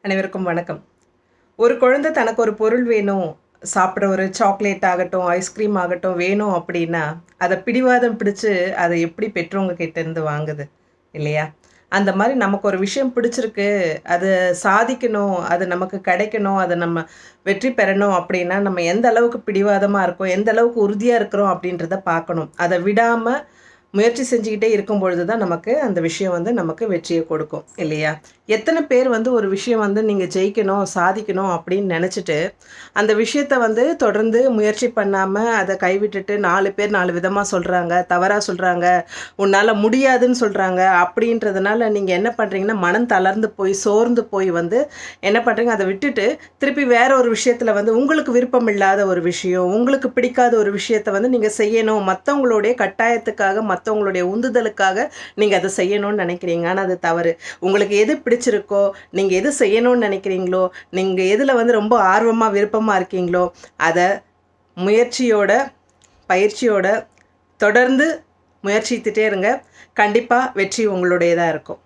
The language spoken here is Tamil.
அனைவருக்கும் வணக்கம். ஒரு குழந்தை தனக்கு ஒரு பொருள் வேணும், சாப்பிட ஒரு சாக்லேட் ஆகட்டும், ஐஸ்கிரீம் ஆகட்டும் வேணும் அப்படின்னா, அத பிடிவாதம் பிடிச்சு அத எப்படி பெற்றவங்க கிட்டேருந்து வாங்குது இல்லையா? அந்த மாரி நமக்கு ஒரு விஷயம் பிடிச்சிருக்கு, அது சாதிக்கணும், அது நமக்கு கிடைக்கணும், அத நம்ம வெற்றி பெறணும் அப்படின்னா, நம்ம எந்த அளவுக்கு பிடிவாதமா இருக்கோம், எந்த அளவுக்கு உறுதியா இருக்கிறோம் அப்படின்றத பார்க்கணும். அத விடாம முயற்சி செஞ்சுக்கிட்டே இருக்கும் பொழுது தான் நமக்கு அந்த விஷயம் நமக்கு வெற்றிய கொடுக்கும் இல்லையா? எத்தன பேர் ஒரு விஷயம் நீங்க ஜெயிக்கணும், சாதிக்கணும் அப்படின்னு நெனச்சுட்டு, அந்த விஷயத்த தொடர்ந்து முயற்சி பண்ணாம அத கைவிட்டுட்டு 4 பேர் 4 விதமா சொல்றாங்க, தவறா சொல்றாங்க, உன்னால முடியாதுன்னு சொல்றாங்க. அப்படின்றதுனால நீங்க என்ன பண்றீங்கன்னா, மனம் தளர்ந்து போய், சோர்ந்து போய் என்ன பண்றீங்க, அத விட்டுட்டு திருப்பி வேற ஒரு விஷயத்துல உங்களுக்கு விருப்பம் இல்லாத ஒரு விஷயம், உங்களுக்கு பிடிக்காத ஒரு விஷயத்த நீங்க செய்யணும். மத்தவங்களுடைய கட்டாயத்துக்காக, மத்தவங்களுடைய உந்துதலுக்காக நீங்க அத செய்யணும்னு நெனைக்கிறீங்க. ஆனா அது தவறு. உங்களுக்கு எது பிடிச்சிருக்கோ, நீங்க எது செய்யணும்னு நெனைக்கிறீங்களோ, நீங்க எதுல ரொம்ப ஆர்வமா, விருப்பமா இருக்கீங்களோ, அத முயற்சியோட, பயிற்சியோட தொடர்ந்து முயற்சித்துட்டே இருங்க. கண்டிப்பா வெற்றி உங்களுடையதா இருக்கும்.